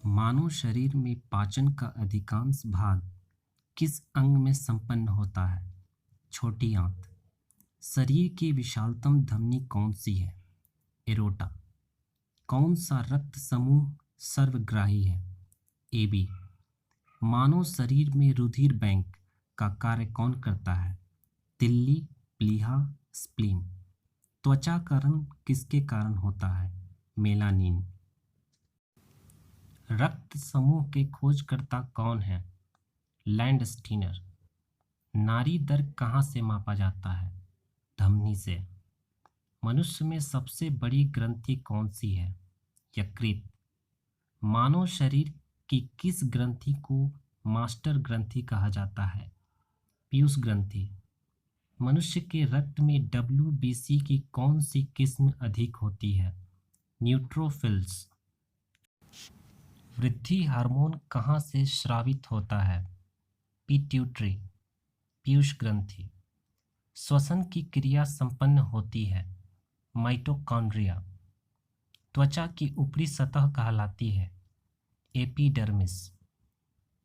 मानव शरीर में पाचन का अधिकांश भाग किस अंग में संपन्न होता है? छोटी आंत। शरीर की विशालतम धमनी कौन सी है? एरोटा। कौन सा रक्त समूह सर्वग्राही है? एबी। मानव शरीर में रुधिर बैंक का कार्य कौन करता है? तिल्ली, प्लीहा, स्प्लीन। त्वचा का रंग किसके कारण होता है? मेलानिन। रक्त समूह के खोजकर्ता कौन है? लैंडस्टीनर। नाड़ी दर कहाँ से मापा जाता है? धमनी से। मनुष्य में सबसे बड़ी ग्रंथि कौन सी है? यकृत। मानव शरीर की किस ग्रंथि को मास्टर ग्रंथि कहा जाता है? पीयूष ग्रंथि। मनुष्य के रक्त में डब्ल्यूबीसी की कौन सी किस्म अधिक होती है? न्यूट्रोफिल्स। वृद्धि हार्मोन कहाँ से स्रावित होता है? पिट्यूटरी, पीयूष ग्रंथि। श्वसन की क्रिया संपन्न होती है? माइटोकॉन्ड्रिया। त्वचा की ऊपरी सतह कहलाती है? एपिडर्मिस।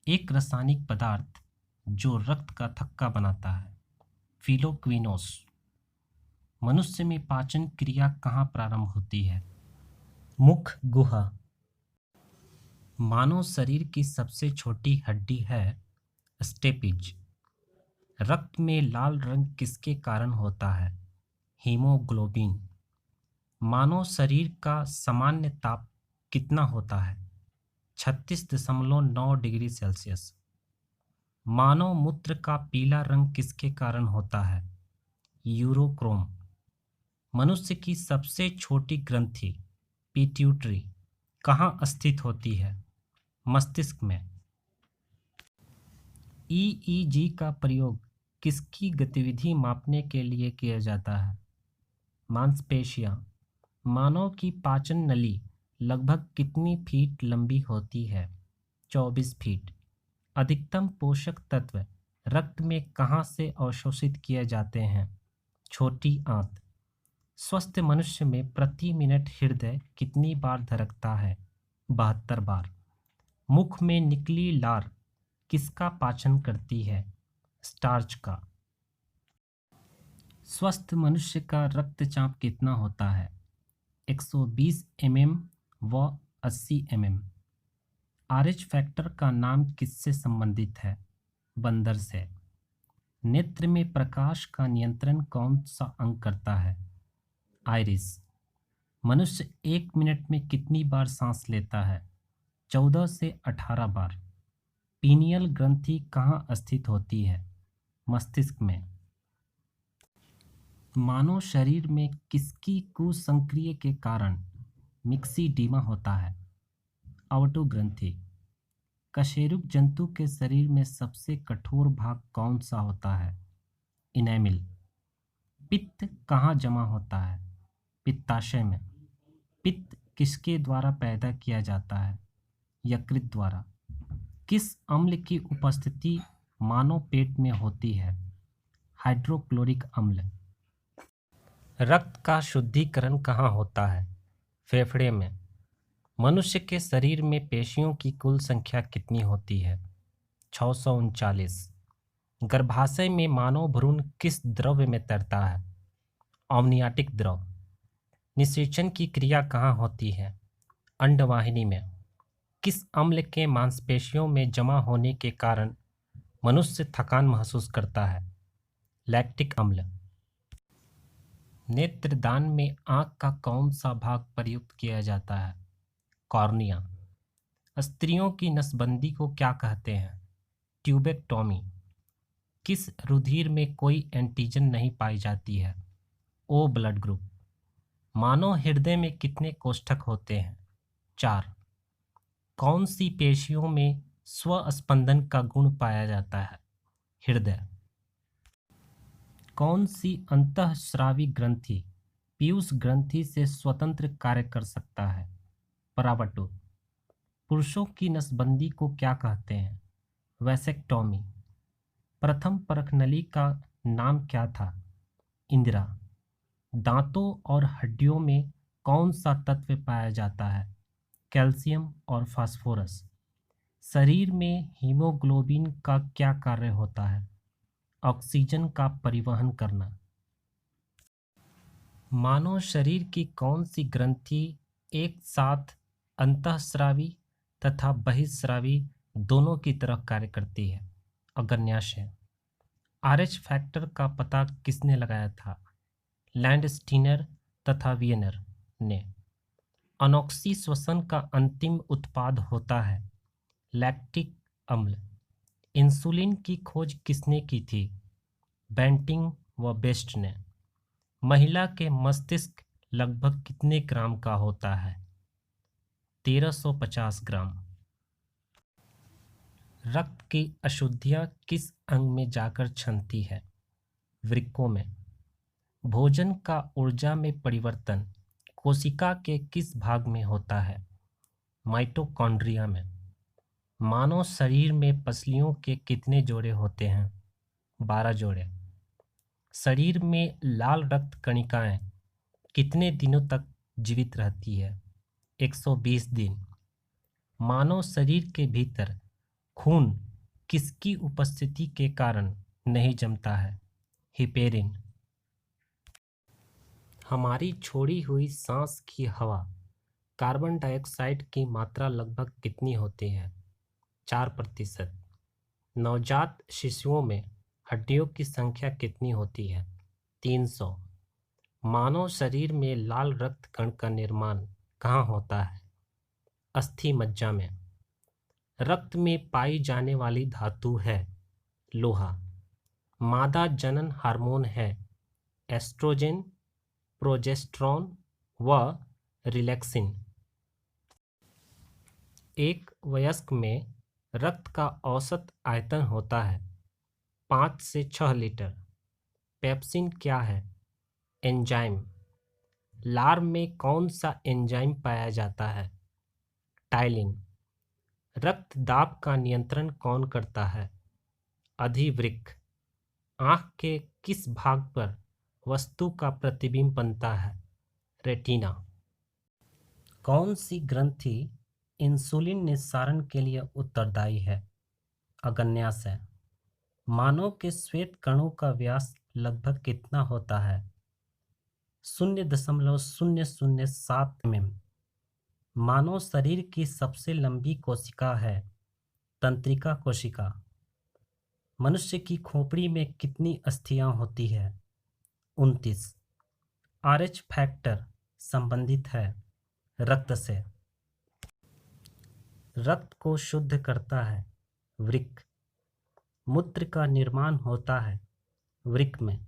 एक रासायनिक पदार्थ जो रक्त का थक्का बनाता है? फिलोक्विनोस। मनुष्य में पाचन क्रिया कहाँ प्रारंभ होती है? मुख गुहा। मानव शरीर की सबसे छोटी हड्डी है स्टेपिज। रक्त में लाल रंग किसके कारण होता है? हीमोग्लोबिन। मानव शरीर का सामान्य ताप कितना होता है? 36.9 डिग्री सेल्सियस। मानव मूत्र का पीला रंग किसके कारण होता है? यूरोक्रोम। मनुष्य की सबसे छोटी ग्रंथि पिट्यूटरी कहाँ स्थित होती है? मस्तिष्क में। ईईजी का प्रयोग किसकी गतिविधि मापने के लिए किया जाता है? मांसपेशियां। मानव की पाचन नली लगभग कितनी फीट लंबी होती है? 24 फीट। अधिकतम पोषक तत्व रक्त में कहाँ से अवशोषित किए जाते हैं? छोटी आंत। स्वस्थ मनुष्य में प्रति मिनट हृदय कितनी बार धड़कता है? 72 बार। मुख में निकली लार किसका पाचन करती है? स्टार्च का। स्वस्थ मनुष्य का रक्तचाप कितना होता है? 120 mm व 80 mm। आरएच फैक्टर का नाम किससे संबंधित है? बंदर से। नेत्र में प्रकाश का नियंत्रण कौन सा अंग करता है? आइरिस। मनुष्य 1 मिनट में कितनी बार सांस लेता है? 14 से 18 बार। पीनियल ग्रंथि कहाँ स्थित होती है? मस्तिष्क में। मानव शरीर में किसकी कुसंक्रिय के कारण मिक्सीडीमा होता है? अवटु ग्रंथि। कशेरुक जंतु के शरीर में सबसे कठोर भाग कौन सा होता है? इनेमिल। पित्त कहाँ जमा होता है? पित्ताशय में। पित्त किसके द्वारा पैदा किया जाता है? यकृत द्वारा। किस अम्ल की उपस्थिति मानव पेट में होती है? हाइड्रोक्लोरिक अम्ल। रक्त का शुद्धिकरण कहाँ होता है? फेफड़े में। मनुष्य के शरीर में पेशियों की कुल संख्या कितनी होती है? 639। गर्भाशय में मानव भ्रूण किस द्रव्य में तैरता है? अमनियाटिक द्रव। निषेचन की क्रिया कहाँ होती है? अंडवाहिनी में। किस अम्ल के मांसपेशियों में जमा होने के कारण मनुष्य थकान महसूस करता है? लैक्टिक अम्ल। नेत्रदान में आंख का कौन सा भाग प्रयुक्त किया जाता है? कॉर्निया। स्त्रियों की नसबंदी को क्या कहते हैं? ट्यूबेक्टोमी। किस रुधिर में कोई एंटीजन नहीं पाई जाती है? ओ ब्लड ग्रुप। मानव हृदय में कितने कोष्ठक होते हैं? 4। कौन सी पेशियों में स्वस्पंदन का गुण पाया जाता है? हृदय। कौन सी अंतःस्रावी ग्रंथि पीयूष ग्रंथि से स्वतंत्र कार्य कर सकता है? परावटु। पुरुषों की नसबंदी को क्या कहते हैं? वैसेक्टोमी। प्रथम परखनली का नाम क्या था? इंदिरा। दांतों और हड्डियों में कौन सा तत्व पाया जाता है? कैल्शियम और फास्फोरस। शरीर में हीमोग्लोबिन का क्या कार्य होता है? ऑक्सीजन का परिवहन करना। मानव शरीर की कौन सी ग्रंथि एक साथ अंतःस्रावी तथा बहिःस्रावी दोनों की तरह कार्य करती है? अग्न्याशय। आरएच फैक्टर का पता किसने लगाया था? लैंडस्टीनर तथा वियनर ने। अनोक्सी श्वसन का अंतिम उत्पाद होता है लैक्टिक अम्ल। इंसुलिन की खोज किसने की थी? बेंटिंग व बेस्ट ने। महिला के मस्तिष्क लगभग कितने ग्राम का होता है? 1350 ग्राम। रक्त की अशुद्धियाँ किस अंग में जाकर छनती है? वृक्कों में। भोजन का ऊर्जा में परिवर्तन कोशिका के किस भाग में होता है? माइटोकॉन्ड्रिया में। मानव शरीर में पसलियों के कितने जोड़े होते हैं? 12 जोड़े। शरीर में लाल रक्त कणिकाएं कितने दिनों तक जीवित रहती है? 120 दिन। मानव शरीर के भीतर खून किसकी उपस्थिति के कारण नहीं जमता है? हिपेरिन। हमारी छोड़ी हुई सांस की हवा कार्बन डाइऑक्साइड की मात्रा लगभग कितनी होती है? 4%। नवजात शिशुओं में हड्डियों की संख्या कितनी होती है? 300। मानव शरीर में लाल रक्त कण का निर्माण कहाँ होता है? अस्थि मज्जा में। रक्त में पाई जाने वाली धातु है लोहा। मादा जनन हार्मोन है एस्ट्रोजन, प्रोजेस्टेरॉन व रिलैक्सिन। एक वयस्क में रक्त का औसत आयतन होता है 5 से 6 लीटर। पेप्सिन क्या है? एंजाइम। लार्व में कौन सा एंजाइम पाया जाता है? टाइलिन। रक्त दाब का नियंत्रण कौन करता है? अधिवृक्क। आँख के किस भाग पर वस्तु का प्रतिबिंब बनता है? रेटिना। कौन सी ग्रंथि इंसुलिन निस्सारण के लिए उत्तरदायी है? अग्न्याशय। मानव के श्वेत कणों का व्यास लगभग कितना होता है? 0.007 mm। मानव शरीर की सबसे लंबी कोशिका है तंत्रिका कोशिका। मनुष्य की खोपड़ी में कितनी अस्थियां होती है? 29। आरएच फैक्टर संबंधित है रक्त से। रक्त को शुद्ध करता है वृक्क। मूत्र का निर्माण होता है वृक्क में।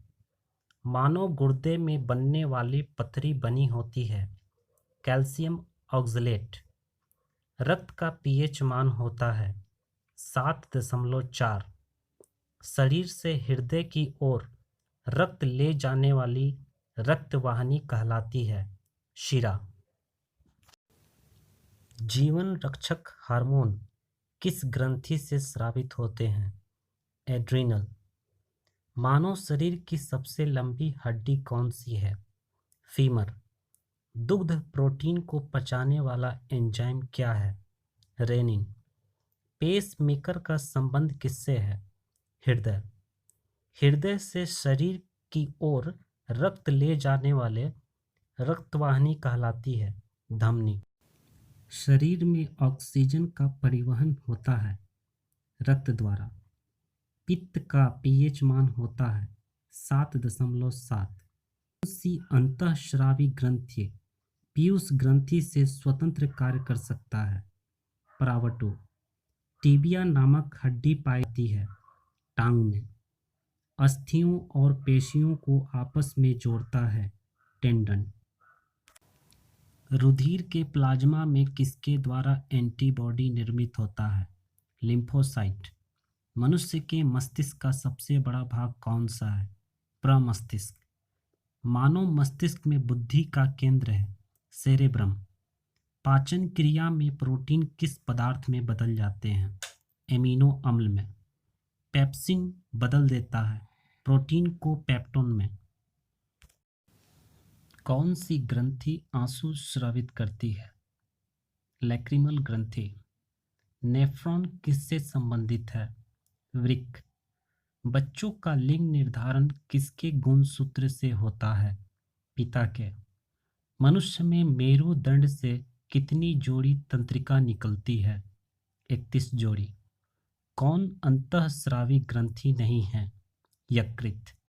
मानव गुर्दे में बनने वाली पथरी बनी होती है कैल्शियम ऑक्सलेट। रक्त का पीएच मान होता है 7.4। शरीर से हृदय की ओर रक्त ले जाने वाली रक्तवाहिनी कहलाती है शिरा। जीवन रक्षक हार्मोन किस ग्रंथि से स्रावित होते हैं? एड्रिनल। मानव शरीर की सबसे लंबी हड्डी कौन सी है? फीमर। दुग्ध प्रोटीन को पचाने वाला एंजाइम क्या है? रेनिन। पेसमेकर का संबंध किससे है? हृदय। हृदय से शरीर की ओर रक्त ले जाने वाले रक्तवाहिनी कहलाती है धमनी। शरीर में ऑक्सीजन का परिवहन होता है रक्त द्वारा। पित्त का पीएच मान होता है 7.7। कौन सी अंतःस्रावी ग्रंथि पीयूष ग्रंथि से स्वतंत्र कार्य कर सकता है? परावटु। टिबिया नामक हड्डी पाई जाती है टांग में। अस्थियों और पेशियों को आपस में जोड़ता है टेंडन। रुधिर के प्लाज्मा में किसके द्वारा एंटीबॉडी निर्मित होता है? लिम्फोसाइट। मनुष्य के मस्तिष्क का सबसे बड़ा भाग कौन सा है? प्रमस्तिष्क। मानव मस्तिष्क में बुद्धि का केंद्र है सेरेब्रम। पाचन क्रिया में प्रोटीन किस पदार्थ में बदल जाते हैं? एमिनो अम्ल में। पेप्सिन बदल देता है प्रोटीन को पेप्टोन में। कौन सी ग्रंथि आंसू स्रावित करती है? लैक्रिमल ग्रंथि। नेफ्रॉन किससे संबंधित है? वृक्क। बच्चों का लिंग निर्धारण किसके गुणसूत्र से होता है? पिता के। मनुष्य में मेरुदंड से कितनी जोड़ी तंत्रिका निकलती है? 31 जोड़ी। कौन अंतःस्रावी ग्रंथि नहीं है? यकृत।